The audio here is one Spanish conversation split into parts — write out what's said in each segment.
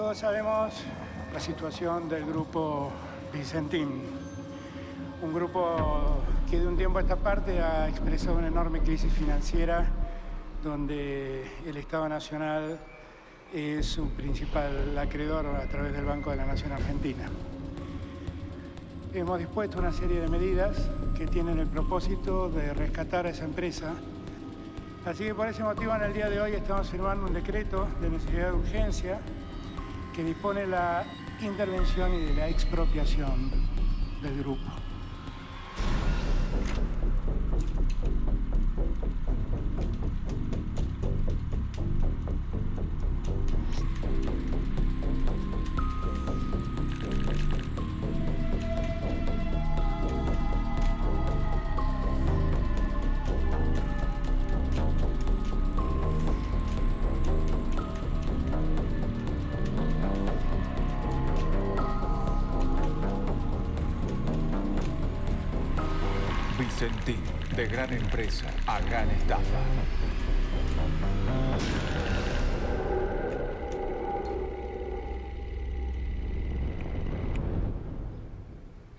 Todos sabemos la situación del grupo Vicentín, un grupo que de un tiempo a esta parte ha expresado una enorme crisis financiera donde el Estado Nacional es su principal acreedor a través del Banco de la Nación Argentina. Hemos dispuesto una serie de medidas que tienen el propósito de rescatar a esa empresa. Así que por ese motivo en el día de hoy estamos firmando un decreto de necesidad de urgencia que dispone la intervención y de la expropiación del grupo. Vicentín, de gran empresa a gran estafa.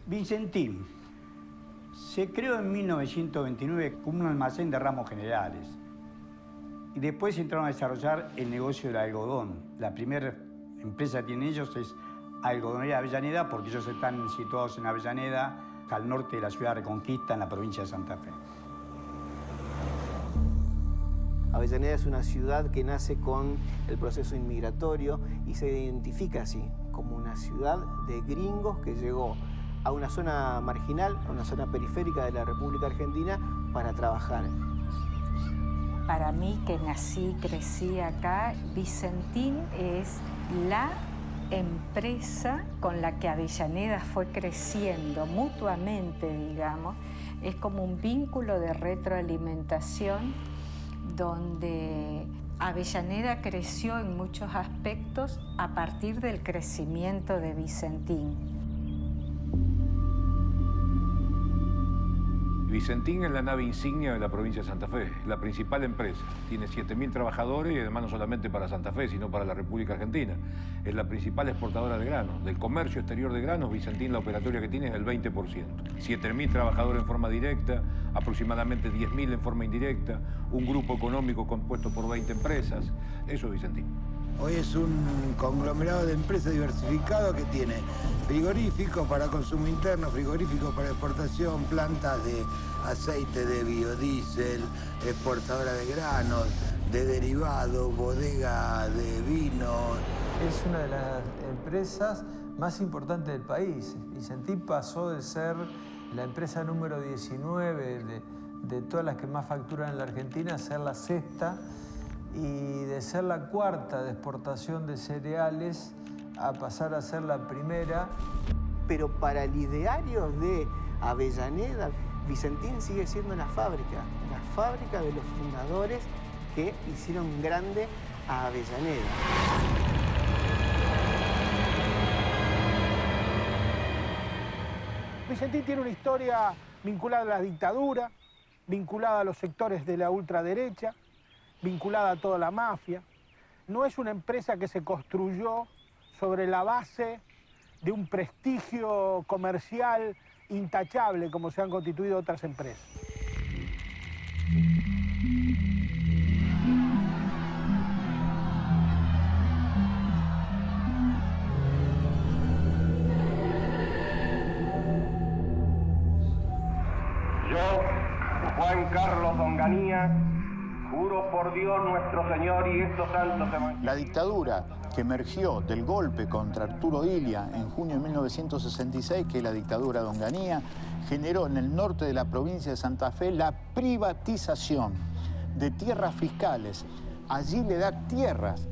Vicentín se creó en 1929 como un almacén de ramos generales y después entraron a desarrollar el negocio del algodón. La primera empresa que tienen ellos es Algodonería Avellaneda, porque ellos están situados en Avellaneda, al norte de la ciudad de Reconquista, en la provincia de Santa Fe. Avellaneda es una ciudad que nace con el proceso inmigratorio y se identifica así, como una ciudad de gringos que llegó a una zona marginal, a una zona periférica de la República Argentina para trabajar. Para mí, que nací y crecí acá, Vicentín es la empresa con la que Avellaneda fue creciendo mutuamente, digamos. Es como un vínculo de retroalimentación donde Avellaneda creció en muchos aspectos a partir del crecimiento de Vicentín. Vicentín es la nave insignia de la provincia de Santa Fe, la principal empresa. Tiene 7.000 trabajadores y además no solamente para Santa Fe, sino para la República Argentina. Es la principal exportadora de granos. Del comercio exterior de granos, Vicentín la operatoria que tiene es del 20%. 7.000 trabajadores en forma directa, aproximadamente 10.000 en forma indirecta, un grupo económico compuesto por 20 empresas. Eso es Vicentín. Hoy es un conglomerado de empresas diversificado que tiene frigoríficos para consumo interno, frigoríficos para exportación, plantas de aceite, de biodiesel, exportadora de granos, de derivados, bodega de vino. Es una de las empresas más importantes del país. Vicentín pasó de ser la empresa número 19 de todas las que más facturan en la Argentina a ser la sexta, y de ser la cuarta de exportación de cereales a pasar a ser la primera. Pero para el ideario de Avellaneda, Vicentín sigue siendo la fábrica de los fundadores que hicieron grande a Avellaneda. Vicentín tiene una historia vinculada a la dictadura, vinculada a los sectores de la ultraderecha, vinculada a toda la mafia. No es una empresa que se construyó sobre la base de un prestigio comercial intachable como se han constituido otras empresas. Yo, Juan Carlos Onganía, juro por Dios nuestro Señor y estos santos evangelios. La dictadura que emergió del golpe contra Arturo Illia en junio de 1966, que es la dictadura de Onganía, generó en el norte de la provincia de Santa Fe la privatización de tierras fiscales. Allí le da tierras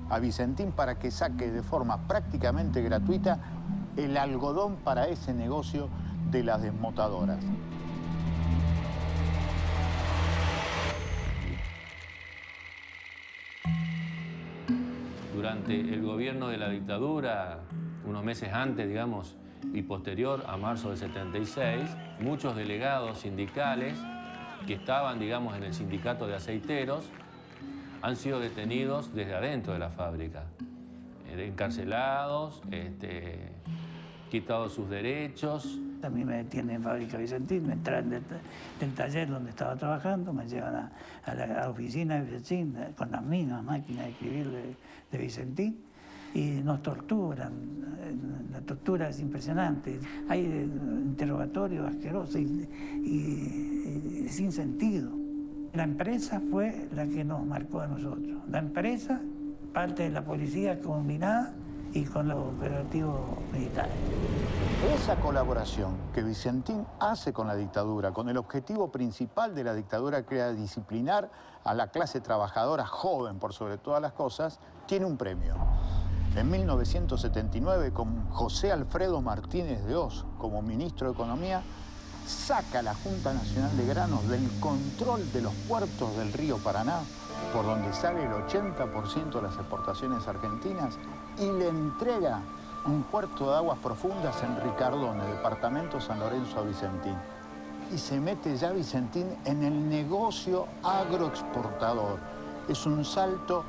a Vicentín para que saque de forma prácticamente gratuita el algodón para ese negocio de las desmotadoras. Durante el gobierno de la dictadura, unos meses antes, digamos, y posterior a marzo del 76, muchos delegados sindicales que estaban, digamos, en el sindicato de aceiteros han sido detenidos desde adentro de la fábrica. encarcelados, quitados sus derechos. A mí me detienen en Fábrica Vicentín, me traen del taller donde estaba trabajando, me llevan a la oficina de Vicentín con las mismas máquinas de escribir de Vicentín y nos torturan. La tortura es impresionante. Hay interrogatorios asquerosos y sin sentido. La empresa fue la que nos marcó a nosotros. La empresa, parte de la policía combinada y con los operativos militares. Esa colaboración que Vicentín hace con la dictadura, con el objetivo principal de la dictadura, que era disciplinar a la clase trabajadora joven por sobre todas las cosas, tiene un premio. En 1979, con José Alfredo Martínez de Hoz como ministro de Economía, saca a la Junta Nacional de Granos del control de los puertos del río Paraná, por donde sale el 80% de las exportaciones argentinas, y le entrega un puerto de aguas profundas en Ricardone, departamento San Lorenzo, a Vicentín. Y se mete ya Vicentín en el negocio agroexportador. Es un salto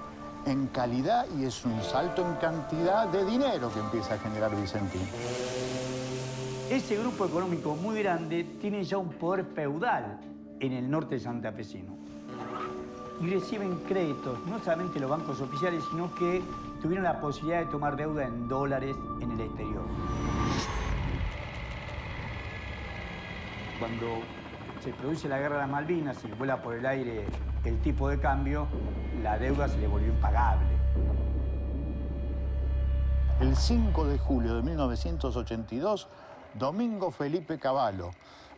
en calidad y es un salto en cantidad de dinero que empieza a generar Vicentín. Ese grupo económico muy grande tiene ya un poder feudal en el norte santafesino. Y reciben créditos, no solamente los bancos oficiales, sino que tuvieron la posibilidad de tomar deuda en dólares en el exterior. Cuando se produce la guerra de las Malvinas y vuela por el aire el tipo de cambio, la deuda se le volvió impagable. El 5 de julio de 1982, Domingo Felipe Cavallo,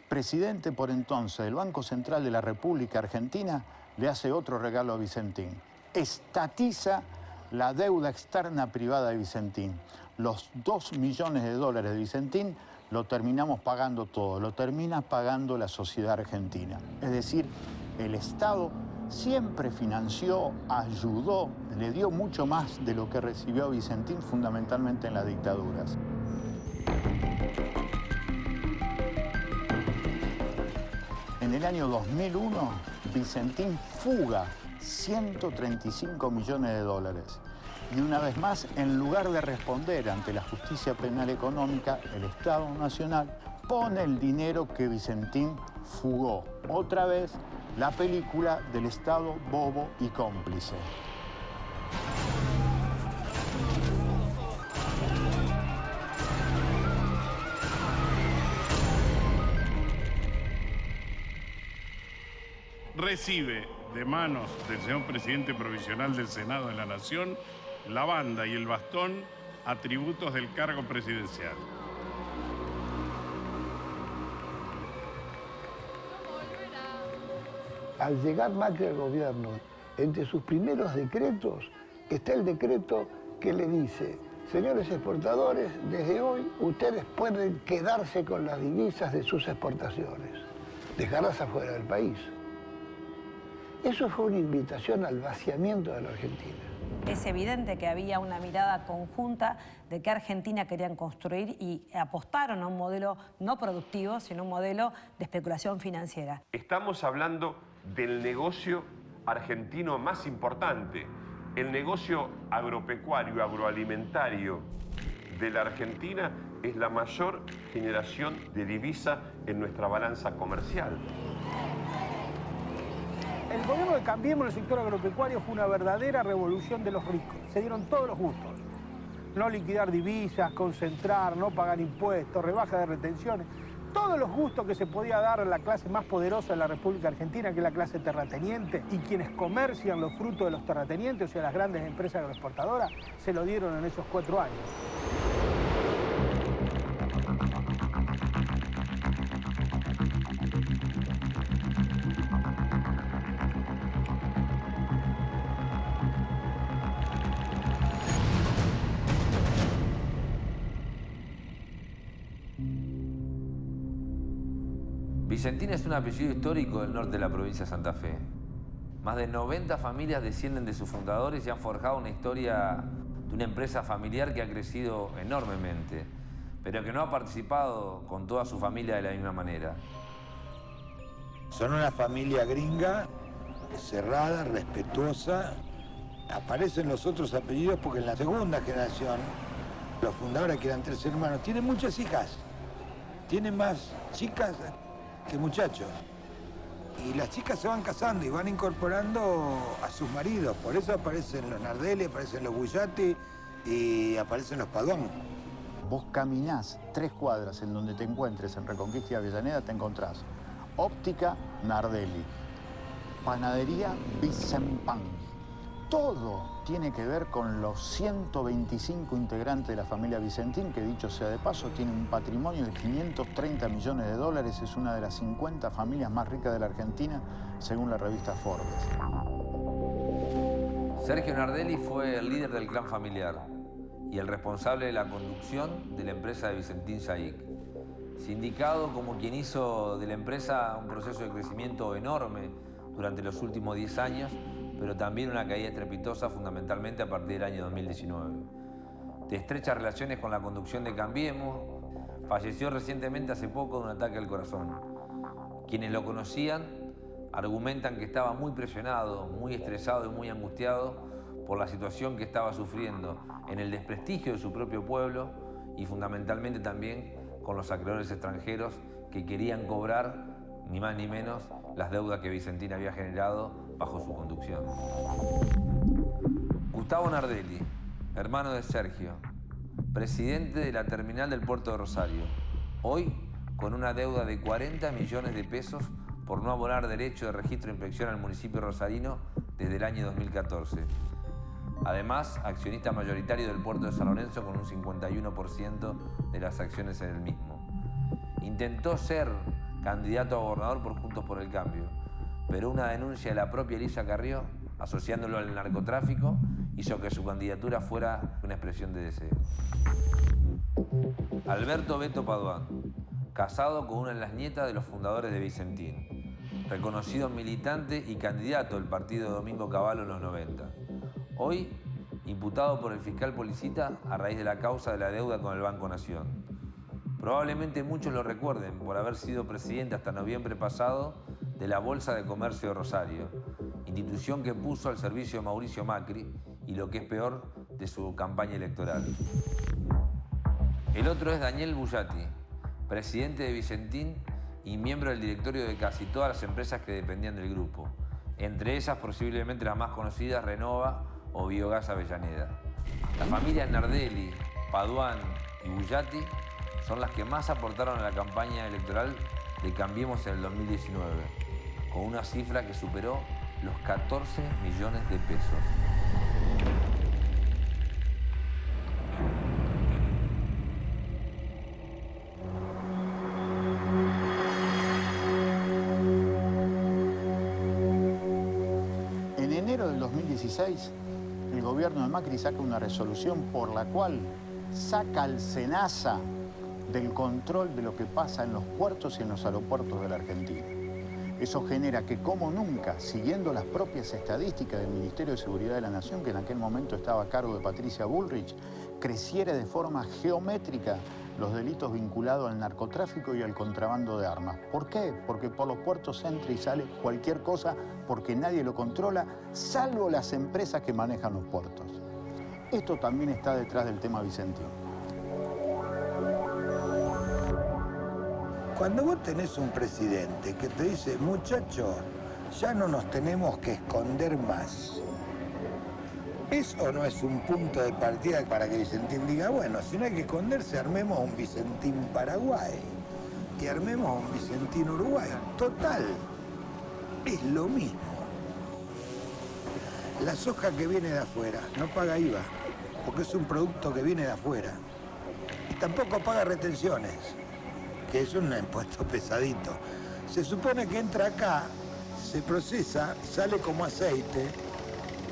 presidente por entonces del Banco Central de la República Argentina, le hace otro regalo a Vicentín. Estatiza la deuda externa privada de Vicentín. Los 2 millones de dólares de Vicentín lo terminamos pagando todo, lo termina pagando la sociedad argentina. Es decir, el Estado siempre financió, ayudó, le dio mucho más de lo que recibió Vicentín, fundamentalmente en las dictaduras. En el año 2001, Vicentín fuga 135 millones de dólares. Y una vez más, en lugar de responder ante la justicia penal económica, el Estado Nacional pone el dinero que Vicentín fugó. Otra vez, la película del Estado bobo y cómplice. Recibe de manos del señor presidente provisional del Senado de la Nación la banda y el bastón, atributos del cargo presidencial. Al llegar Macri al gobierno, entre sus primeros decretos está el decreto que le dice: señores exportadores, desde hoy ustedes pueden quedarse con las divisas de sus exportaciones, dejarlas afuera del país. Eso fue una invitación al vaciamiento de la Argentina. Es evidente que había una mirada conjunta de que Argentina querían construir y apostaron a un modelo no productivo, sino un modelo de especulación financiera. Estamos hablando del negocio argentino más importante, el negocio agropecuario, agroalimentario de la Argentina es la mayor generación de divisa en nuestra balanza comercial. El gobierno de Cambiemos en el sector agropecuario fue una verdadera revolución de los ricos. Se dieron todos los gustos. No liquidar divisas, concentrar, no pagar impuestos, rebaja de retenciones. Todos los gustos que se podía dar a la clase más poderosa de la República Argentina, que es la clase terrateniente, y quienes comercian los frutos de los terratenientes, o sea, las grandes empresas agroexportadoras, se lo dieron en esos 4 años. Vicentín es un apellido histórico del norte de la provincia de Santa Fe. Más de 90 familias descienden de sus fundadores y han forjado una historia de una empresa familiar que ha crecido enormemente, pero que no ha participado con toda su familia de la misma manera. Son una familia gringa, cerrada, respetuosa, Aparecen los otros apellidos porque en la segunda generación, los fundadores, que eran 3 hermanos, tienen muchas hijas. Tienen más chicas que muchachos. Y las chicas se van casando y van incorporando a sus maridos. Por eso aparecen los Nardelli, aparecen los Bullati y aparecen los Paduan. Vos caminás 3 cuadras en donde te encuentres, en Reconquista y Avellaneda, te encontrás óptica Nardelli, panadería Vicempán. Todo tiene que ver con los 125 integrantes de la familia Vicentín, que dicho sea de paso, tiene un patrimonio de 530 millones de dólares. Es una de las 50 familias más ricas de la Argentina, según la revista Forbes. Sergio Nardelli fue el líder del clan familiar y el responsable de la conducción de la empresa de Vicentín Saic. Sindicado como quien hizo de la empresa un proceso de crecimiento enorme durante los últimos 10 años, pero también una caída estrepitosa fundamentalmente a partir del año 2019. De estrechas relaciones con la conducción de Cambiemos, falleció recientemente hace poco de un ataque al corazón. Quienes lo conocían argumentan que estaba muy presionado, muy estresado y muy angustiado por la situación que estaba sufriendo en el desprestigio de su propio pueblo y fundamentalmente también con los acreedores extranjeros que querían cobrar, ni más ni menos, las deudas que Vicentín había generado bajo su conducción. Gustavo Nardelli, hermano de Sergio, presidente de la terminal del puerto de Rosario, hoy con una deuda de 40 millones de pesos por no abonar derecho de registro e inspección al municipio rosarino desde el año 2014. Además, accionista mayoritario del puerto de San Lorenzo con un 51% de las acciones en el mismo. Intentó ser candidato a gobernador por Juntos por el Cambio, pero una denuncia de la propia Elisa Carrió, asociándolo al narcotráfico, hizo que su candidatura fuera una expresión de deseo. Alberto Beto Paduan, casado con una de las nietas de los fundadores de Vicentín, reconocido militante y candidato del partido de Domingo Cavallo en los 90. Hoy, imputado por el fiscal Policita a raíz de la causa de la deuda con el Banco Nación. Probablemente muchos lo recuerden por haber sido presidente hasta noviembre pasado de la Bolsa de Comercio de Rosario, institución que puso al servicio de Mauricio Macri y, lo que es peor, de su campaña electoral. El otro es Daniel Bullati, presidente de Vicentín y miembro del directorio de casi todas las empresas que dependían del grupo, entre ellas posiblemente las más conocidas, Renova o Biogás Avellaneda. Las familias Nardelli, Paduan y Bullati son las que más aportaron a la campaña electoral de Cambiemos en el 2019, con una cifra que superó los 14 millones de pesos. En enero del 2016, el gobierno de Macri saca una resolución por la cual saca al SENASA del control de lo que pasa en los puertos y en los aeropuertos de la Argentina. Eso genera que, como nunca, siguiendo las propias estadísticas del Ministerio de Seguridad de la Nación, que en aquel momento estaba a cargo de Patricia Bullrich, creciera de forma geométrica los delitos vinculados al narcotráfico y al contrabando de armas. ¿Por qué? Porque por los puertos entra y sale cualquier cosa, porque nadie lo controla, salvo las empresas que manejan los puertos. Esto también está detrás del tema Vicentín. Cuando vos tenés un presidente que te dice, muchachos, ya no nos tenemos que esconder más, ¿eso no es un punto de partida para que Vicentín diga, bueno, si no hay que esconderse, armemos un Vicentín Paraguay y armemos un Vicentín Uruguay? Total, es lo mismo. La soja que viene de afuera no paga IVA, porque es un producto que viene de afuera. Y tampoco paga retenciones, que es un impuesto pesadito. Se supone que entra acá, se procesa, sale como aceite,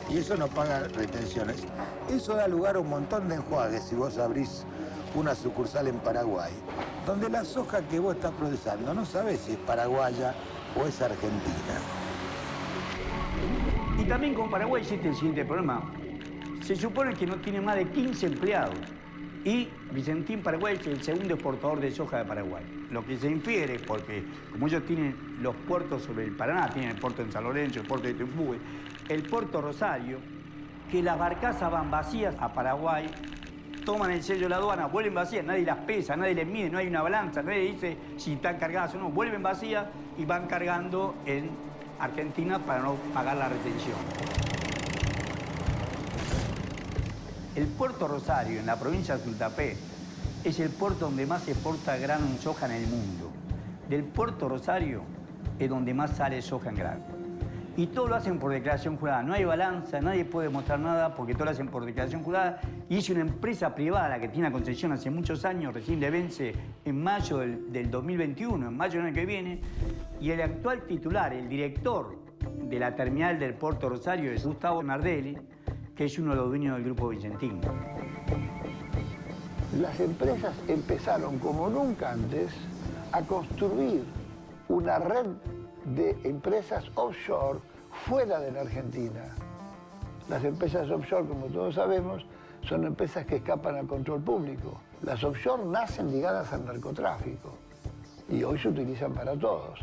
y eso no paga retenciones. Eso da lugar a un montón de enjuagues si vos abrís una sucursal en Paraguay, donde la soja que vos estás procesando no sabés si es paraguaya o es argentina. Y también con Paraguay existe el siguiente problema. Se supone que no tiene más de 15 empleados. Y Vicentín Paraguay es el segundo exportador de soja de Paraguay. Lo que se infiere, porque como ellos tienen los puertos sobre el Paraná, tienen el puerto en San Lorenzo, el puerto de Tupú, el puerto Rosario, que las barcazas van vacías a Paraguay, toman el sello de la aduana, vuelven vacías, nadie las pesa, nadie les mide, no hay una balanza, nadie dice si están cargadas o no, vuelven vacías y van cargando en Argentina para no pagar la retención. El puerto Rosario, en la provincia de Santa Fe, es el puerto donde más se exporta grano en soja en el mundo. Del puerto Rosario es donde más sale soja en grano. Y todo lo hacen por declaración jurada. No hay balanza, nadie puede mostrar nada porque todo lo hacen por declaración jurada. Y es una empresa privada la que tiene la concesión hace muchos años, recién le vence en mayo del 2021, en mayo del año que viene. Y el actual titular, el director de la terminal del puerto Rosario es Gustavo Nardelli, que es uno de los dueños del Grupo Vicentín. Las empresas empezaron como nunca antes a construir una red de empresas offshore fuera de la Argentina. Las empresas offshore, como todos sabemos, son empresas que escapan al control público. Las offshore nacen ligadas al narcotráfico y hoy se utilizan para todos.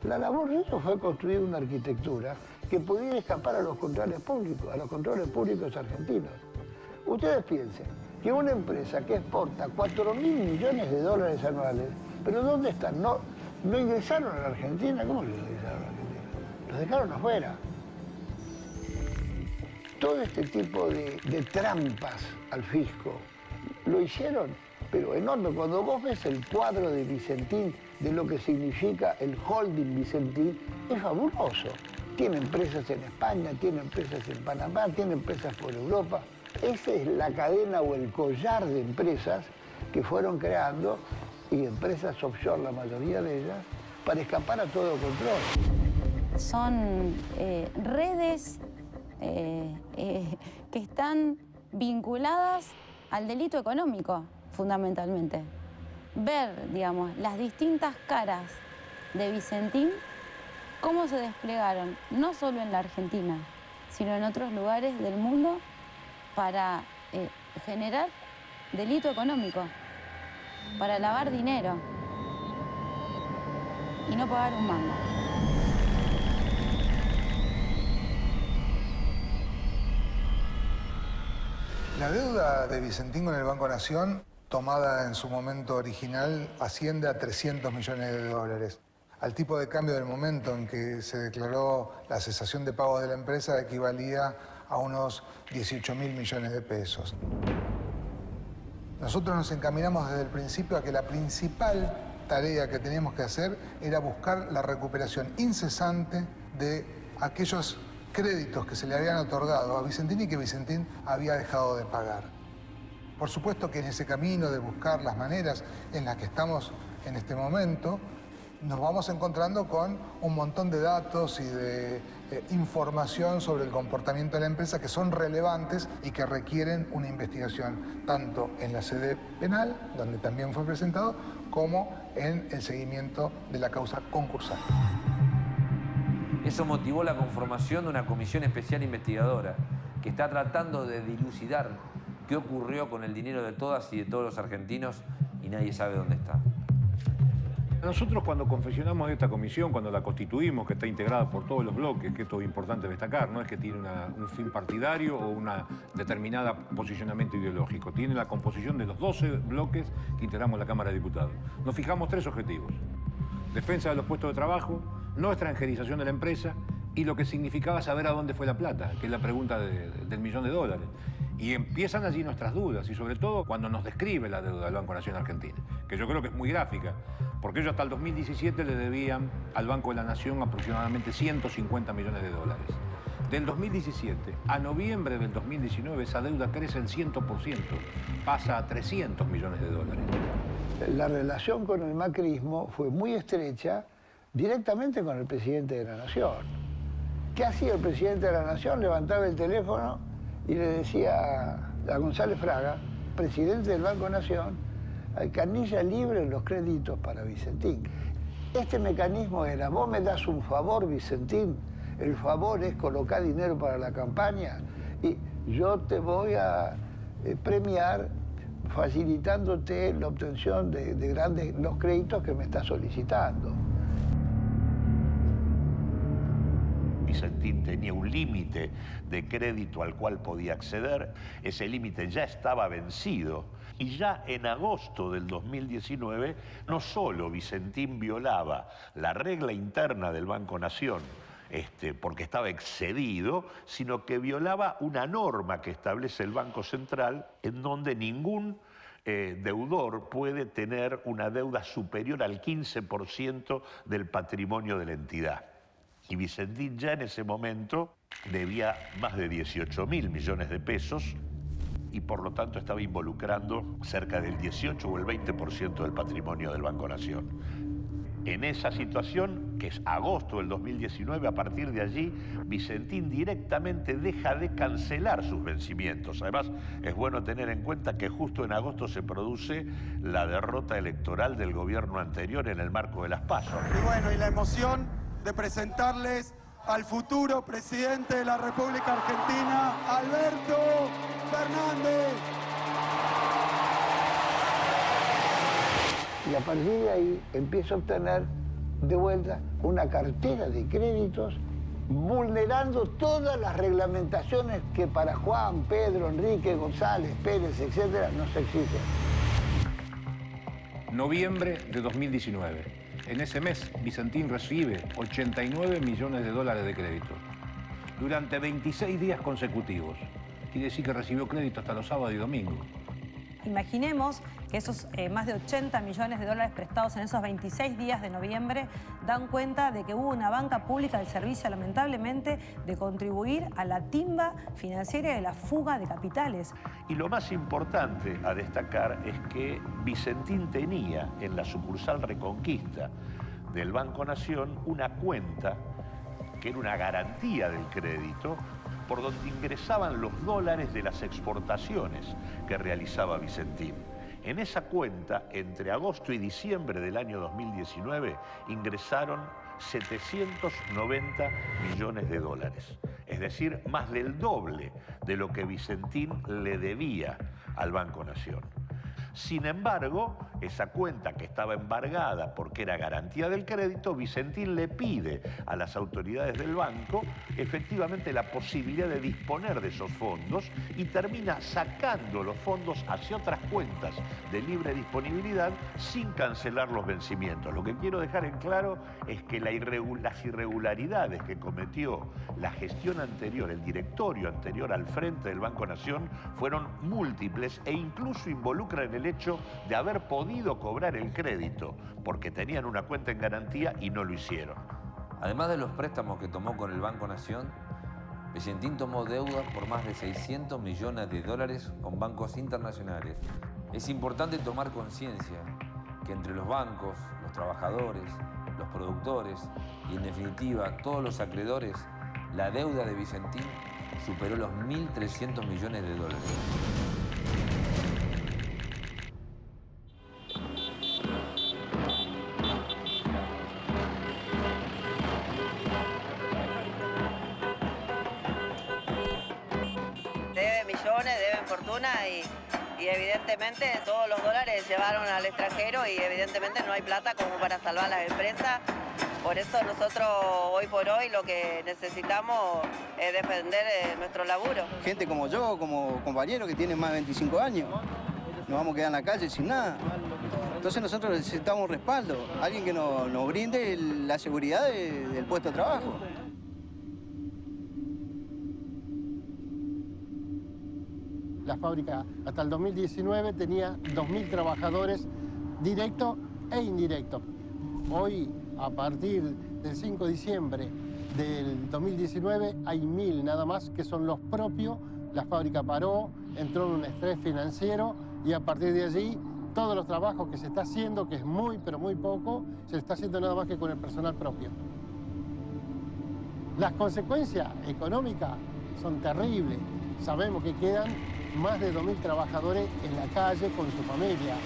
La labor de eso fue construir una arquitectura que pudiera escapar a los controles públicos argentinos. Ustedes piensen que una empresa que exporta 4.000 millones de dólares anuales, pero ¿dónde están? No ingresaron a la Argentina. ¿Cómo que no ingresaron a la Argentina? Los dejaron afuera. Todo este tipo de trampas al fisco lo hicieron, pero enorme. Cuando vos ves el cuadro de Vicentín, de lo que significa el holding Vicentín, es fabuloso. Tiene empresas en España, tiene empresas en Panamá, tiene empresas por Europa. Esa es la cadena o el collar de empresas que fueron creando, y empresas offshore, la mayoría de ellas, para escapar a todo control. Son redes que están vinculadas al delito económico, fundamentalmente. Ver, digamos, las distintas caras de Vicentín, cómo se desplegaron, no solo en la Argentina, sino en otros lugares del mundo, para generar delito económico, para lavar dinero y no pagar un mango. La deuda de Vicentín con el Banco Nación, tomada en su momento original, asciende a 300 millones de dólares. Al tipo de cambio del momento en que se declaró la cesación de pagos de la empresa, equivalía a unos 18.000 millones de pesos. Nosotros nos encaminamos desde el principio a que la principal tarea que teníamos que hacer era buscar la recuperación incesante de aquellos créditos que se le habían otorgado a Vicentín y que Vicentín había dejado de pagar. Por supuesto que en ese camino de buscar las maneras en las que estamos en este momento, nos vamos encontrando con un montón de datos y de información sobre el comportamiento de la empresa que son relevantes y que requieren una investigación, tanto en la sede penal, donde también fue presentado, como en el seguimiento de la causa concursal. Eso motivó la conformación de una comisión especial investigadora que está tratando de dilucidar qué ocurrió con el dinero de todas y de todos los argentinos y nadie sabe dónde está. Nosotros cuando confeccionamos esta comisión, cuando la constituimos, que está integrada por todos los bloques, que esto es importante destacar, no es que tiene un fin partidario o una determinada posicionamiento ideológico, tiene la composición de los 12 bloques que integramos la Cámara de Diputados. Nos fijamos 3 objetivos: defensa de los puestos de trabajo, no extranjerización de la empresa y lo que significaba saber a dónde fue la plata, que es la pregunta del millón de dólares. Y empiezan allí nuestras dudas, y sobre todo cuando nos describe la deuda del Banco Nación Argentina, que yo creo que es muy gráfica, porque ellos hasta el 2017 le debían al Banco de la Nación aproximadamente 150 millones de dólares. Del 2017 a noviembre del 2019 esa deuda crece el 100%, pasa a 300 millones de dólares. La relación con el macrismo fue muy estrecha directamente con el presidente de la Nación. ¿Qué hacía el presidente de la Nación? Levantaba el teléfono y le decía a González Fraga, presidente del Banco Nación, hay canilla libre en los créditos para Vicentín. Este mecanismo era: vos me das un favor, Vicentín, el favor es colocar dinero para la campaña y yo te voy a premiar facilitándote la obtención de los créditos que me estás solicitando. Vicentín tenía un límite de crédito al cual podía acceder. Ese límite ya estaba vencido. Y ya en agosto del 2019, no solo Vicentín violaba la regla interna del Banco Nación, porque estaba excedido, sino que violaba una norma que establece el Banco Central, en donde ningún deudor puede tener una deuda superior al 15% del patrimonio de la entidad. Y Vicentín ya en ese momento debía más de 18.000 millones de pesos y por lo tanto estaba involucrando cerca del 18 o el 20% del patrimonio del Banco Nación. En esa situación, que es agosto del 2019, a partir de allí, Vicentín directamente deja de cancelar sus vencimientos. Además, es bueno tener en cuenta que justo en agosto se produce la derrota electoral del gobierno anterior en el marco de las PASO. Y bueno, y la emoción de presentarles al futuro presidente de la República Argentina, Alberto Fernández. Y a partir de ahí empiezo a obtener de vuelta una cartera de créditos vulnerando todas las reglamentaciones que para Juan, Pedro, Enrique, González, Pérez, etcétera, no se exigen. Noviembre de 2019. En ese mes, Vicentín recibe 89 millones de dólares de crédito durante 26 días consecutivos. Quiere decir que recibió crédito hasta los sábados y domingos. Imaginemos que esos más de 80 millones de dólares prestados en esos 26 días de noviembre dan cuenta de que hubo una banca pública al servicio, lamentablemente, de contribuir a la timba financiera y de la fuga de capitales. Y lo más importante a destacar es que Vicentín tenía en la sucursal Reconquista del Banco Nación una cuenta que era una garantía del crédito por donde ingresaban los dólares de las exportaciones que realizaba Vicentín. En esa cuenta, entre agosto y diciembre del año 2019, ingresaron 790 millones de dólares. Es decir, más del doble de lo que Vicentín le debía al Banco Nación. Sin embargo, esa cuenta que estaba embargada porque era garantía del crédito, Vicentín le pide a las autoridades del banco efectivamente la posibilidad de disponer de esos fondos y termina sacando los fondos hacia otras cuentas de libre disponibilidad sin cancelar los vencimientos. Lo que quiero dejar en claro es que las irregularidades que cometió la gestión anterior, el directorio anterior al frente del Banco Nación, fueron múltiples e incluso involucran el hecho de haber podido cobrar el crédito porque tenían una cuenta en garantía y no lo hicieron. Además de los préstamos que tomó con el Banco Nación, Vicentín tomó deuda por más de 600 millones de dólares con bancos internacionales. Es importante tomar conciencia que entre los bancos, los trabajadores, los productores y en definitiva todos los acreedores, la deuda de Vicentín superó los 1.300 millones de dólares. Deben fortuna y evidentemente todos los dólares se llevaron al extranjero y evidentemente no hay plata como para salvar las empresas. Por eso nosotros hoy por hoy lo que necesitamos es defender nuestro laburo. Gente como yo, como compañero que tiene más de 25 años, nos vamos a quedar en la calle sin nada. Entonces nosotros necesitamos respaldo, alguien que nos brinde la seguridad del puesto de trabajo. La fábrica hasta el 2019 tenía 2.000 trabajadores directos e indirectos. Hoy, a partir del 5 de diciembre del 2019, hay 1.000 nada más que son los propios. La fábrica paró, entró en un estrés financiero y a partir de allí todos los trabajos que se está haciendo, que es muy pero muy poco, se está haciendo nada más que con el personal propio. Las consecuencias económicas son terribles. Sabemos que quedan más de 2.000 trabajadores en la calle con su familia.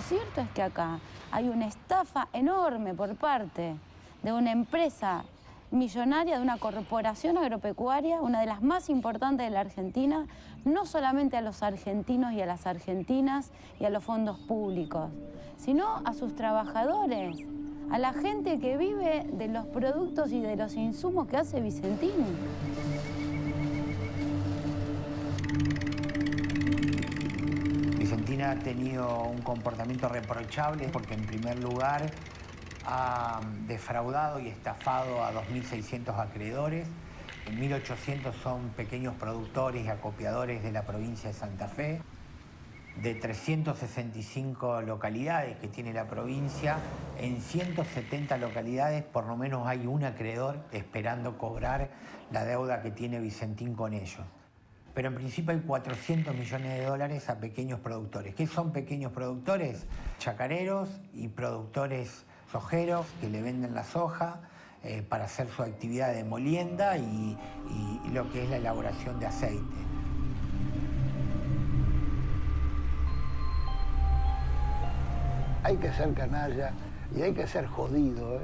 cierto es que acá hay una estafa enorme por parte de una empresa millonaria, de una corporación agropecuaria, una de las más importantes de la Argentina, no solamente a los argentinos y a las argentinas y a los fondos públicos, sino a sus trabajadores, a la gente que vive de los productos y de los insumos que hace Vicentín. Vicentín ha tenido un comportamiento reprochable porque, en primer lugar, ha defraudado y estafado a 2.600 acreedores. 1.800 son pequeños productores y acopiadores de la provincia de Santa Fe. De 365 localidades que tiene la provincia, en 170 localidades por lo menos hay un acreedor esperando cobrar la deuda que tiene Vicentín con ellos. Pero en principio hay 400 millones de dólares a pequeños productores. ¿Qué son pequeños productores? Chacareros y productores sojeros que le venden la soja para hacer su actividad de molienda y lo que es la elaboración de aceite. Hay que ser canalla y hay que ser jodido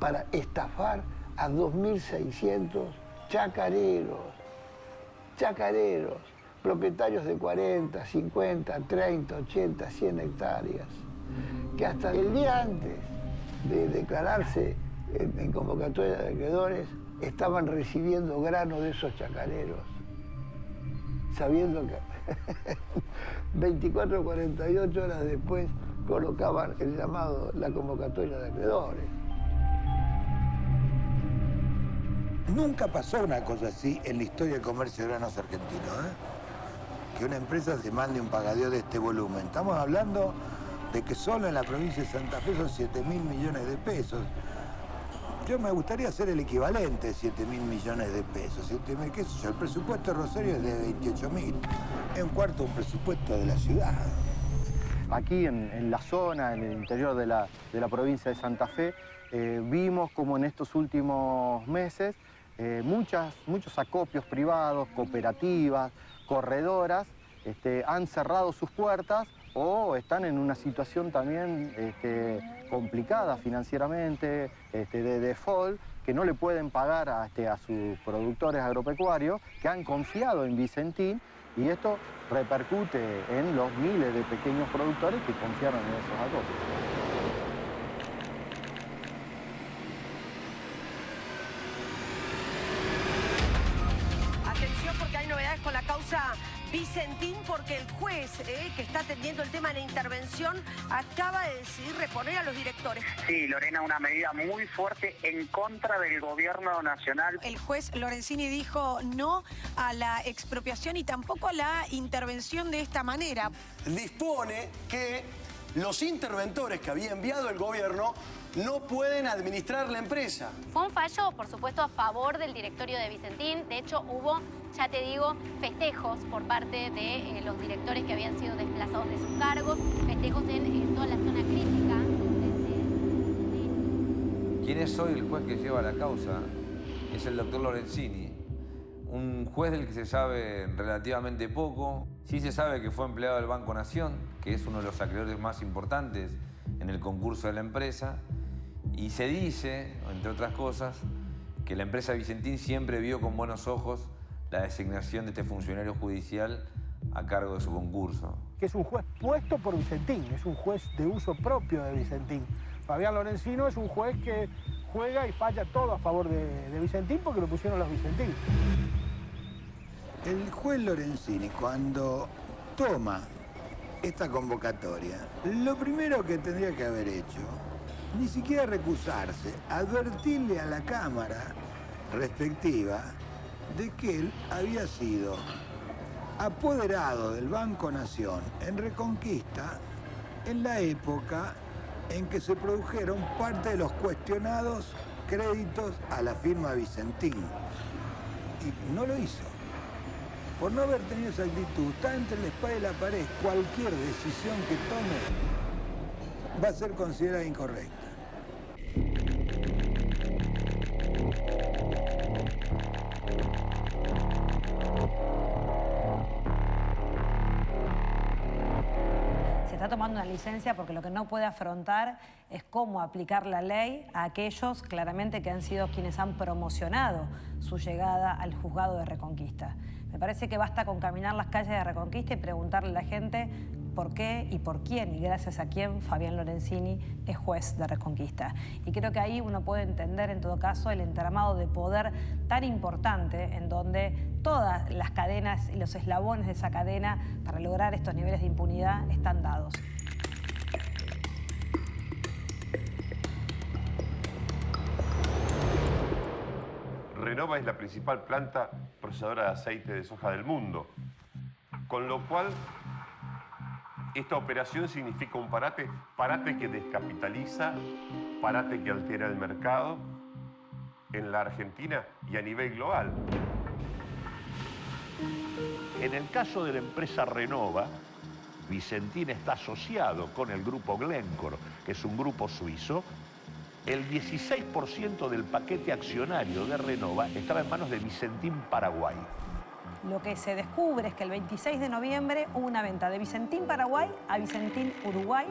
para estafar a 2.600 chacareros, propietarios de 40, 50, 30, 80, 100 hectáreas, que hasta el día antes de declararse en convocatoria de acreedores estaban recibiendo grano de esos chacareros, sabiendo que 24 o 48 horas después colocaban el llamado, la convocatoria de acreedores. Nunca pasó una cosa así en la historia del comercio de granos argentino, que una empresa se mande un pagadeo de este volumen. Estamos hablando de que solo en la provincia de Santa Fe son 7.000 millones de pesos. Yo me gustaría hacer el equivalente de 7.000 millones de pesos. ¿Qué sé yo? El presupuesto de Rosario es de 28.000. Es un cuarto de un presupuesto de la ciudad. Aquí en la zona, en el interior de la provincia de Santa Fe, vimos como en estos últimos meses muchos acopios privados, cooperativas, corredoras, han cerrado sus puertas o están en una situación también complicada financieramente, de default, que no le pueden pagar a sus productores agropecuarios que han confiado en Vicentín, y esto repercute en los miles de pequeños productores que confiaron en esos acopios. Atención, porque hay novedades con la causa Vicentín, porque el juez que está atendiendo el tema de la intervención acaba de decidir reponer a los directores. Sí, Lorena, una medida muy fuerte en contra del gobierno nacional. El juez Lorenzini dijo no a la expropiación y tampoco a la intervención de esta manera. Dispone que los interventores que había enviado el gobierno no pueden administrar la empresa. Fue un fallo, por supuesto, a favor del directorio de Vicentín. De hecho, hubo, ya te digo, festejos por parte de los directores que habían sido desplazados de sus cargos, festejos en toda la zona crítica. ¿Quién es hoy el juez que lleva la causa? Es el doctor Lorenzini, un juez del que se sabe relativamente poco. Sí se sabe que fue empleado del Banco Nación, que es uno de los acreedores más importantes en el concurso de la empresa. Y se dice, entre otras cosas, que la empresa Vicentín siempre vio con buenos ojos la designación de este funcionario judicial a cargo de su concurso. Que es un juez puesto por Vicentín, es un juez de uso propio de Vicentín. Fabián Lorenzino es un juez que juega y falla todo a favor de Vicentín porque lo pusieron los Vicentín. El juez Lorenzini, cuando toma esta convocatoria, lo primero que tendría que haber hecho, ni siquiera recusarse, advertirle a la Cámara respectiva de que él había sido apoderado del Banco Nación en Reconquista en la época en que se produjeron parte de los cuestionados créditos a la firma Vicentín. Y no lo hizo. Por no haber tenido esa actitud, está entre la espada y la pared. Cualquier decisión que tome va a ser considerada incorrecta. Se está está tomando una licencia porque lo que no puede afrontar es cómo aplicar la ley a aquellos claramente que han sido quienes han promocionado su llegada al juzgado de Reconquista. Me parece que basta con caminar las calles de Reconquista y preguntarle a la gente por qué y por quién y gracias a quién Fabián Lorenzini es juez de Reconquista. Y creo que ahí uno puede entender en todo caso el entramado de poder tan importante en donde todas las cadenas y los eslabones de esa cadena para lograr estos niveles de impunidad están dados. Renova es la principal planta procesadora de aceite de soja del mundo, con lo cual esta operación significa un parate que descapitaliza, parate que altera el mercado en la Argentina y a nivel global. En el caso de la empresa Renova, Vicentín está asociado con el grupo Glencore, que es un grupo suizo. El 16% del paquete accionario de Renova estaba en manos de Vicentín Paraguay. Lo que se descubre es que el 26 de noviembre hubo una venta de Vicentín Paraguay a Vicentín Uruguay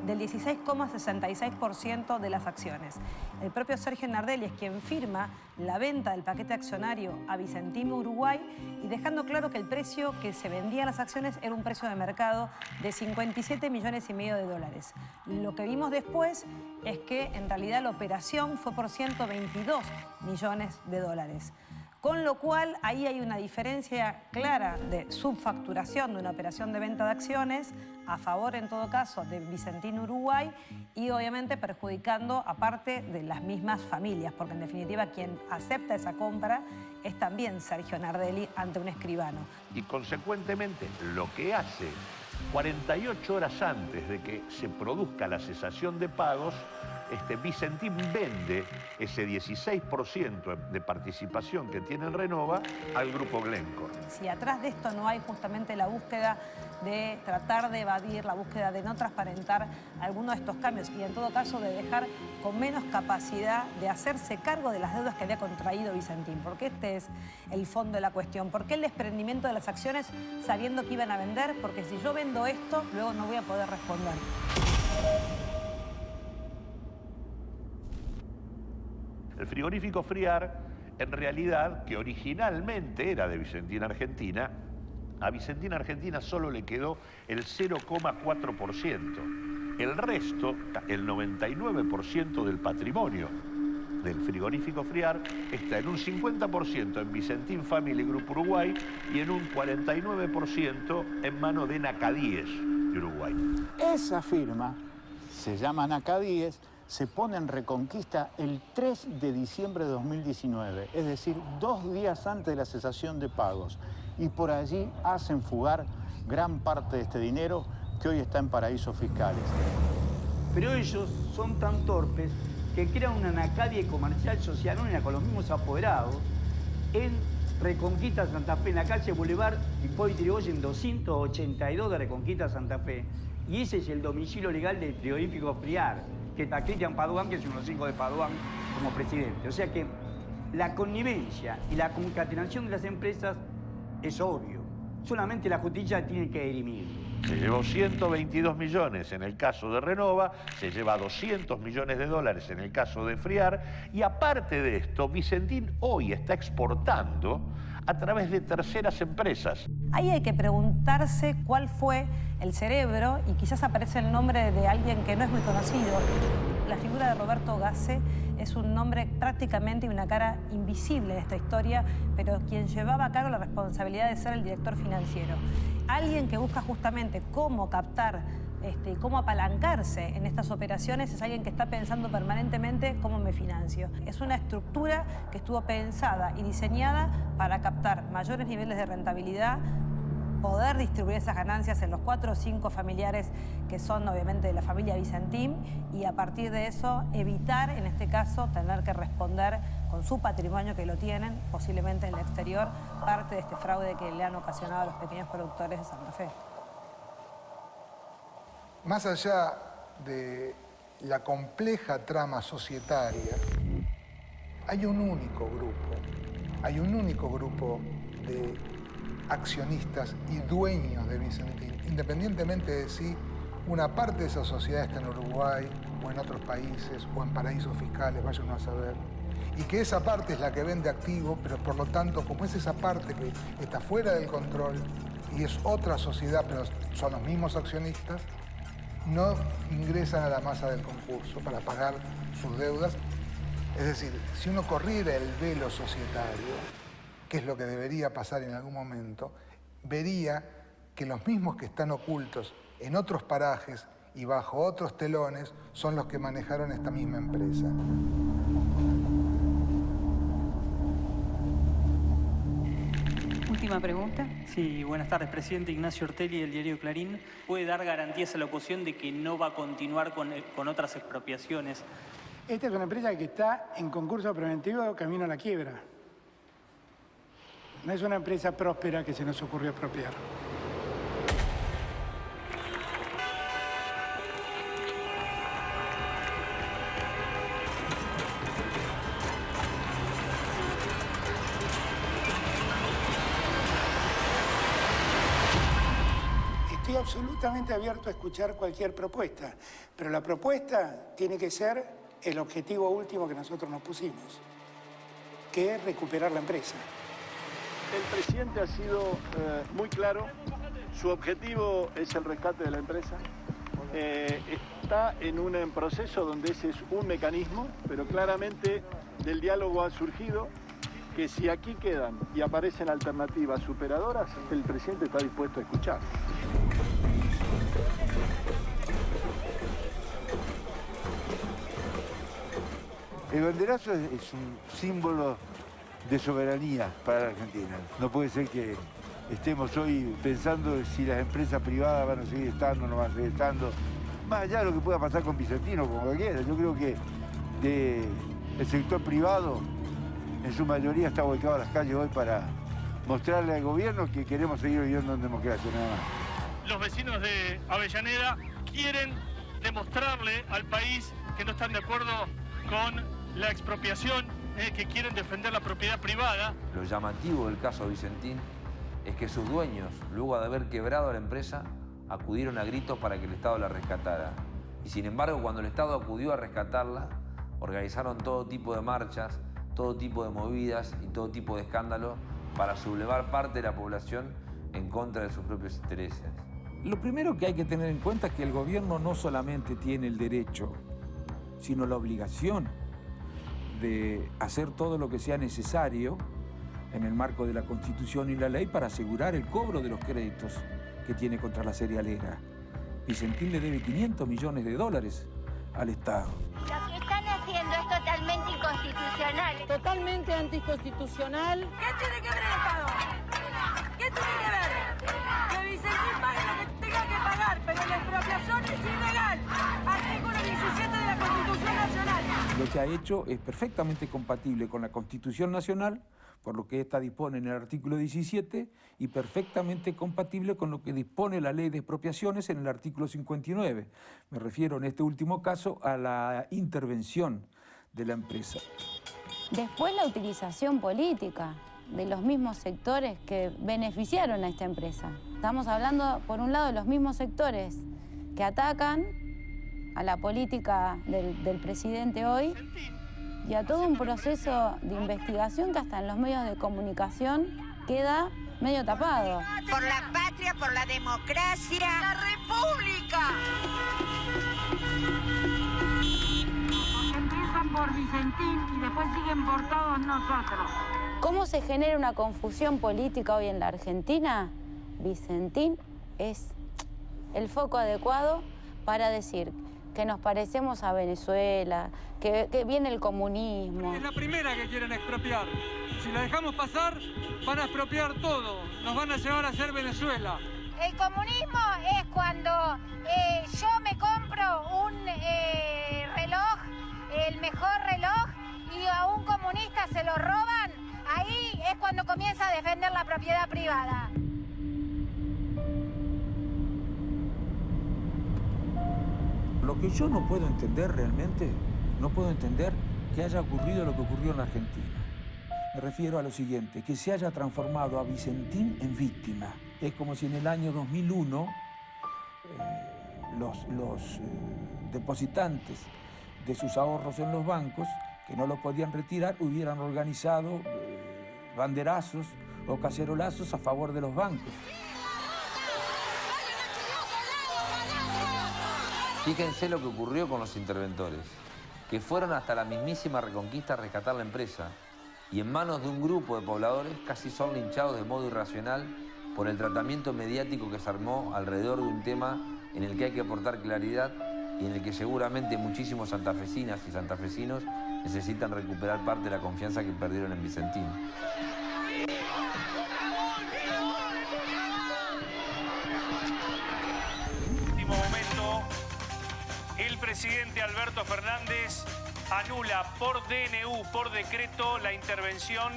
del 16,66% de las acciones. El propio Sergio Nardelli es quien firma la venta del paquete accionario a Vicentín Uruguay y dejando claro que el precio que se vendían las acciones era un precio de mercado de 57,5 millones de dólares. Lo que vimos después es que en realidad la operación fue por 122 millones de dólares. Con lo cual, ahí hay una diferencia clara de subfacturación de una operación de venta de acciones a favor, en todo caso, de Vicentín Uruguay y obviamente perjudicando a parte de las mismas familias, porque en definitiva quien acepta esa compra es también Sergio Nardelli ante un escribano. Y consecuentemente, lo que hace 48 horas antes de que se produzca la cesación de pagos, Vicentín vende ese 16% de participación que tiene en Renova al grupo Glencore. Si atrás de esto no hay justamente la búsqueda de tratar de evadir, la búsqueda de no transparentar algunos de estos cambios y en todo caso de dejar con menos capacidad de hacerse cargo de las deudas que había contraído Vicentín, porque este es el fondo de la cuestión. ¿Por qué el desprendimiento de las acciones sabiendo que iban a vender? Porque si yo vendo esto, luego no voy a poder responder. El frigorífico Friar, en realidad, que originalmente era de Vicentín Argentina, a Vicentín Argentina solo le quedó el 0,4%. El resto, el 99% del patrimonio del frigorífico Friar, está en un 50% en Vicentín Family Group Uruguay y en un 49% en mano de Nacadíes de Uruguay. Esa firma se llama Nacadíes, se pone en Reconquista el 3 de diciembre de 2019, es decir, 2 días antes de la cesación de pagos. Y por allí hacen fugar gran parte de este dinero que hoy está en paraísos fiscales. Pero ellos son tan torpes que crean una Nacadie comercial social única con los mismos apoderados en Reconquista Santa Fe, en la calle Boulevard Hipólito Yrigoyen 282 de Reconquista Santa Fe. Y ese es el domicilio legal del frigorífico Friar, que está Cristian Paduan, que es uno de los hijos de Paduan, como presidente. O sea que la connivencia y la concatenación de las empresas es obvio. Solamente la justicia tiene que dirimir. Se llevó 122 millones en el caso de Renova, se lleva 200 millones de dólares en el caso de Friar, y aparte de esto, Vicentín hoy está exportando a través de terceras empresas. Ahí hay que preguntarse cuál fue el cerebro, y quizás aparece el nombre de alguien que no es muy conocido. La figura de Roberto Gasse es un nombre prácticamente y una cara invisible en esta historia, pero quien llevaba a cargo la responsabilidad de ser el director financiero. Alguien que busca justamente cómo captar y cómo apalancarse en estas operaciones es alguien que está pensando permanentemente cómo me financio. Es una estructura que estuvo pensada y diseñada para captar mayores niveles de rentabilidad, poder distribuir esas ganancias en los 4 o 5 familiares que son obviamente de la familia Vicentín y a partir de eso evitar, en este caso, tener que responder con su patrimonio que lo tienen, posiblemente en el exterior, parte de este fraude que le han ocasionado a los pequeños productores de Santa Fe. Más allá de la compleja trama societaria, hay un único grupo de accionistas y dueños de Vicentín, independientemente de si Una parte de esa sociedad está en Uruguay o en otros países o en paraísos fiscales, vayan a saber. Y que esa parte es la que vende activos, pero por lo tanto, como es esa parte que está fuera del control y es otra sociedad, pero son los mismos accionistas, no ingresan a la masa del concurso para pagar sus deudas. Es decir, si uno corriera el velo societario, que es lo que debería pasar en algún momento, vería que los mismos que están ocultos en otros parajes y bajo otros telones son los que manejaron esta misma empresa. Última pregunta. Sí, buenas tardes, presidente. Ignacio Ortelli, del diario Clarín. ¿Puede dar garantías a la oposición de que no va a continuar con otras expropiaciones? Esta es una empresa que está en concurso preventivo camino a la quiebra. No es una empresa próspera que se nos ocurrió expropiar. Estoy absolutamente abierto a escuchar cualquier propuesta, pero la propuesta tiene que ser el objetivo último que nosotros nos pusimos, que es recuperar la empresa. El presidente ha sido muy claro, su objetivo es el rescate de la empresa. Está en un proceso donde ese es un mecanismo, pero claramente del diálogo ha surgido que si aquí quedan y aparecen alternativas superadoras, el presidente está dispuesto a escuchar. El banderazo es un símbolo de soberanía para la Argentina. No puede ser que estemos hoy pensando si las empresas privadas van a seguir estando o no van a seguir estando. Más allá de lo que pueda pasar con Vicentino o con cualquiera, yo creo que el sector privado en su mayoría está volcado a las calles hoy para mostrarle al gobierno que queremos seguir viviendo en democracia, nada más. Los vecinos de Avellaneda quieren demostrarle al país que no están de acuerdo con la expropiación, que quieren defender la propiedad privada. Lo llamativo del caso Vicentín es que sus dueños, luego de haber quebrado la empresa, acudieron a gritos para que el Estado la rescatara. Y sin embargo, cuando el Estado acudió a rescatarla, organizaron todo tipo de marchas, todo tipo de movidas y todo tipo de escándalos para sublevar parte de la población en contra de sus propios intereses. Lo primero que hay que tener en cuenta es que el gobierno no solamente tiene el derecho, sino la obligación de hacer todo lo que sea necesario en el marco de la Constitución y la ley para asegurar el cobro de los créditos que tiene contra la cerealera. Vicentín le debe 500 millones de dólares al Estado. Lo que están haciendo es totalmente inconstitucional. Totalmente anticonstitucional. ¿Qué tiene que ver el Estado? ¿Qué tiene que ver? Que Vicentín pague lo que tenga que pagar, pero la expropiación es ilegal. Artículo 17 de la Constitución Nacional. Lo que ha hecho es perfectamente compatible con la Constitución Nacional, por lo que ésta dispone en el artículo 17, y perfectamente compatible con lo que dispone la Ley de Expropiaciones en el artículo 59. Me refiero en este último caso a la intervención de la empresa. Después la utilización política de los mismos sectores que beneficiaron a esta empresa. Estamos hablando, por un lado, de los mismos sectores que atacan a la política del presidente hoy y a todo un proceso de investigación que hasta en los medios de comunicación queda medio tapado. Por la patria, por la democracia. ¡La República! Empiezan por Vicentín y después siguen por todos nosotros. ¿Cómo se genera una confusión política hoy en la Argentina? Vicentín es el foco adecuado para decir que nos parecemos a Venezuela, que viene el comunismo. Es la primera que quieren expropiar. Si la dejamos pasar, van a expropiar todo. Nos van a llevar a ser Venezuela. El comunismo es cuando yo me compro un reloj, el mejor reloj, y a un comunista se lo roban. Ahí es cuando comienza a defender la propiedad privada. Lo que yo no puedo entender realmente, no puedo entender que haya ocurrido lo que ocurrió en la Argentina. Me refiero a lo siguiente, que se haya transformado a Vicentín en víctima. Es como si en el año 2001 los depositantes de sus ahorros en los bancos, que no los podían retirar, hubieran organizado banderazos o cacerolazos a favor de los bancos. Fíjense lo que ocurrió con los interventores, que fueron hasta la mismísima Reconquista a rescatar la empresa y en manos de un grupo de pobladores casi son linchados de modo irracional por el tratamiento mediático que se armó alrededor de un tema en el que hay que aportar claridad y en el que seguramente muchísimos santafesinas y santafesinos necesitan recuperar parte de la confianza que perdieron en Vicentín. Último momento, el presidente Alberto Fernández anula por DNU, por decreto, la intervención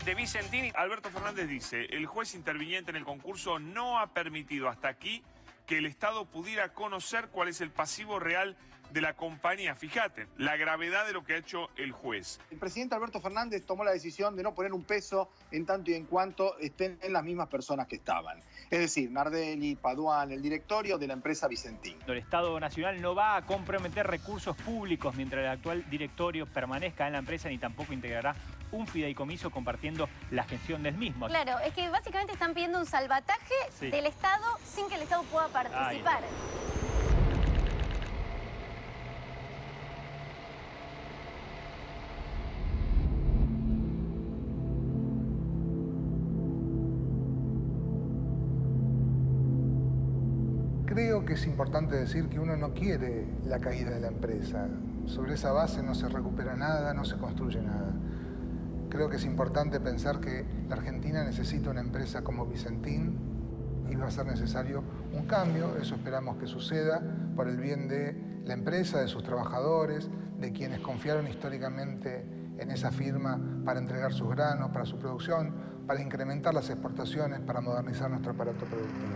de Vicentín. Alberto Fernández dice, el juez interviniente en el concurso no ha permitido hasta aquí que el Estado pudiera conocer cuál es el pasivo real de la compañía. Fíjate, la gravedad de lo que ha hecho el juez. El presidente Alberto Fernández tomó la decisión de no poner un peso en tanto y en cuanto estén en las mismas personas que estaban. Es decir, Nardelli, Paduan, el directorio de la empresa Vicentín. El Estado Nacional no va a comprometer recursos públicos mientras el actual directorio permanezca en la empresa, ni tampoco integrará un fideicomiso compartiendo la gestión del mismo. Claro, es que básicamente están pidiendo un salvataje del Estado sin que el Estado pueda participar. Creo que es importante decir que uno no quiere la caída de la empresa. Sobre esa base no se recupera nada, no se construye nada. Creo que es importante pensar que la Argentina necesita una empresa como Vicentín y va a ser necesario un cambio. Eso esperamos que suceda por el bien de la empresa, de sus trabajadores, de quienes confiaron históricamente en esa firma para entregar sus granos, para su producción, para incrementar las exportaciones, para modernizar nuestro aparato productivo.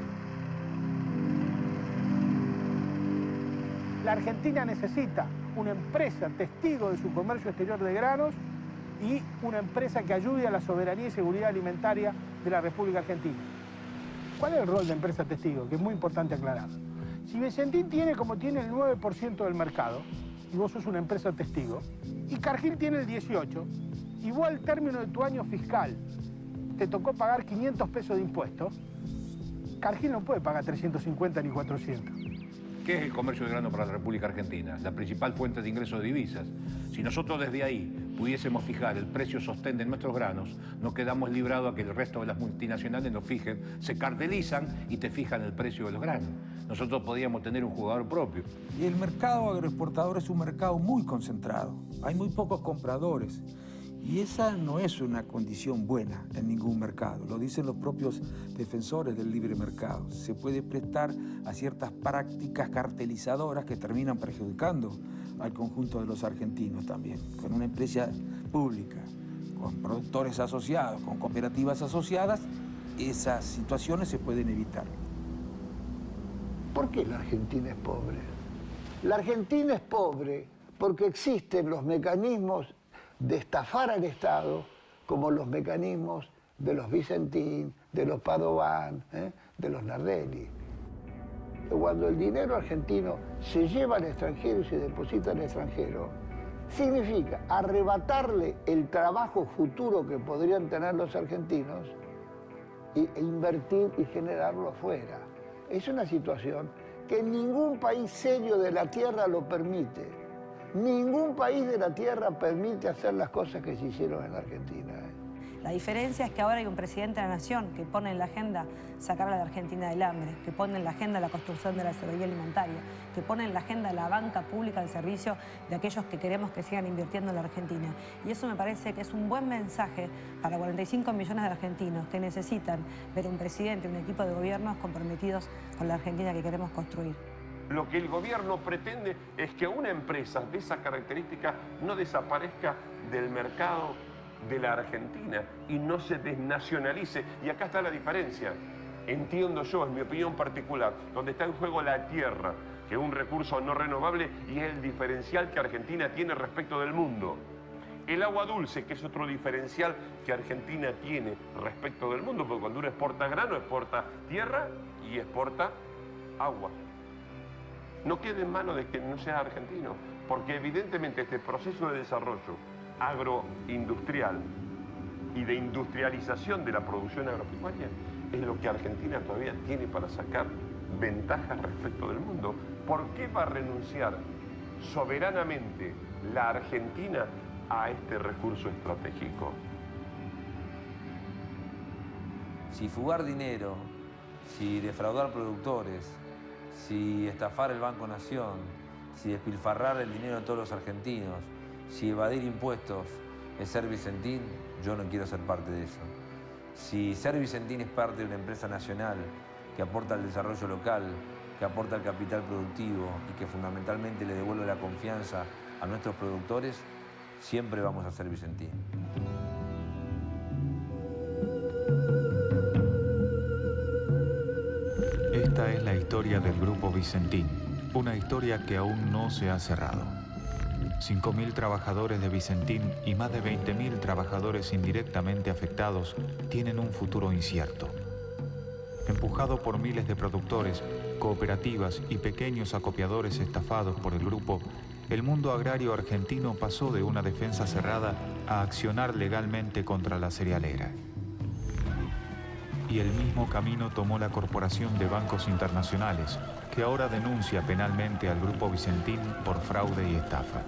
La Argentina necesita una empresa testigo de su comercio exterior de granos y una empresa que ayude a la soberanía y seguridad alimentaria de la República Argentina. ¿Cuál es el rol de empresa testigo? Que es muy importante aclarar. Si Vicentín tiene como tiene el 9% del mercado, y vos sos una empresa testigo, y Cargill tiene el 18%, y vos al término de tu año fiscal te tocó pagar 500 pesos de impuestos, Cargill no puede pagar 350 ni 400. ¿Qué es el comercio de grano para la República Argentina? La principal fuente de ingresos de divisas. Si nosotros desde ahí pudiésemos fijar el precio sostén de nuestros granos, nos quedamos librados a que el resto de las multinacionales nos fijen, se cartelizan y te fijan el precio de los granos. Nosotros podríamos tener un jugador propio. Y el mercado agroexportador es un mercado muy concentrado. Hay muy pocos compradores. Y esa no es una condición buena en ningún mercado, lo dicen los propios defensores del libre mercado. Se puede prestar a ciertas prácticas cartelizadoras que terminan perjudicando al conjunto de los argentinos también. Con una empresa pública, con productores asociados, con cooperativas asociadas, esas situaciones se pueden evitar. ¿Por qué la Argentina es pobre? La Argentina es pobre porque existen los mecanismos de estafar al Estado, como los mecanismos de los Vicentín, de los Padovan, de los Nardelli. Cuando el dinero argentino se lleva al extranjero y se deposita al extranjero, significa arrebatarle el trabajo futuro que podrían tener los argentinos e invertir y generarlo afuera. Es una situación que ningún país serio de la Tierra lo permite. Ningún país de la Tierra permite hacer las cosas que se hicieron en la Argentina. La diferencia es que ahora hay un presidente de la Nación que pone en la agenda sacar a la Argentina del hambre, que pone en la agenda la construcción de la seguridad alimentaria, que pone en la agenda la banca pública al servicio de aquellos que queremos que sigan invirtiendo en la Argentina. Y eso me parece que es un buen mensaje para 45 millones de argentinos que necesitan ver un presidente, un equipo de gobiernos comprometidos con la Argentina que queremos construir. Lo que el gobierno pretende es que una empresa de esa característica no desaparezca del mercado de la Argentina y no se desnacionalice. Y acá está la diferencia. Entiendo yo, en mi opinión particular, donde está en juego la tierra, que es un recurso no renovable y es el diferencial que Argentina tiene respecto del mundo. El agua dulce, que es otro diferencial que Argentina tiene respecto del mundo, porque cuando uno exporta grano, exporta tierra y exporta agua. no quede en manos de quien no sea argentino, porque evidentemente este proceso de desarrollo agroindustrial y de industrialización de la producción agropecuaria es lo que Argentina todavía tiene para sacar ventajas respecto del mundo. ¿Por qué va a renunciar soberanamente la Argentina a este recurso estratégico? Si fugar dinero, si defraudar productores, si estafar el Banco Nación, si despilfarrar el dinero de todos los argentinos, si evadir impuestos es ser Vicentín, yo no quiero ser parte de eso. Si ser Vicentín es parte de una empresa nacional que aporta al desarrollo local, que aporta al capital productivo y que fundamentalmente le devuelve la confianza a nuestros productores, siempre vamos a ser Vicentín. Esta es la historia del Grupo Vicentín, una historia que aún no se ha cerrado. 5.000 trabajadores de Vicentín y más de 20.000 trabajadores indirectamente afectados tienen un futuro incierto. Empujado por miles de productores, cooperativas y pequeños acopiadores estafados por el grupo, el mundo agrario argentino pasó de una defensa cerrada a accionar legalmente contra la cerealera. Y el mismo camino tomó la Corporación de Bancos Internacionales, que ahora denuncia penalmente al Grupo Vicentín por fraude y estafa.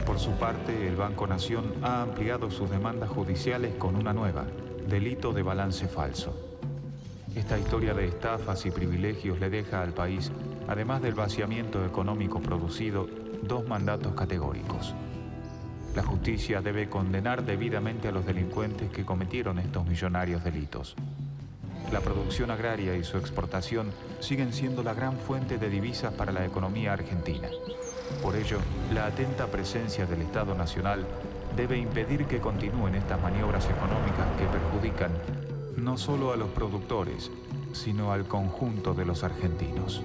Por su parte, el Banco Nación ha ampliado sus demandas judiciales con una nueva, delito de balance falso. Esta historia de estafas y privilegios le deja al país, además del vaciamiento económico producido, dos mandatos categóricos. La justicia debe condenar debidamente a los delincuentes que cometieron estos millonarios delitos. La producción agraria y su exportación siguen siendo la gran fuente de divisas para la economía argentina. Por ello, la atenta presencia del Estado Nacional debe impedir que continúen estas maniobras económicas que perjudican no solo a los productores, sino al conjunto de los argentinos.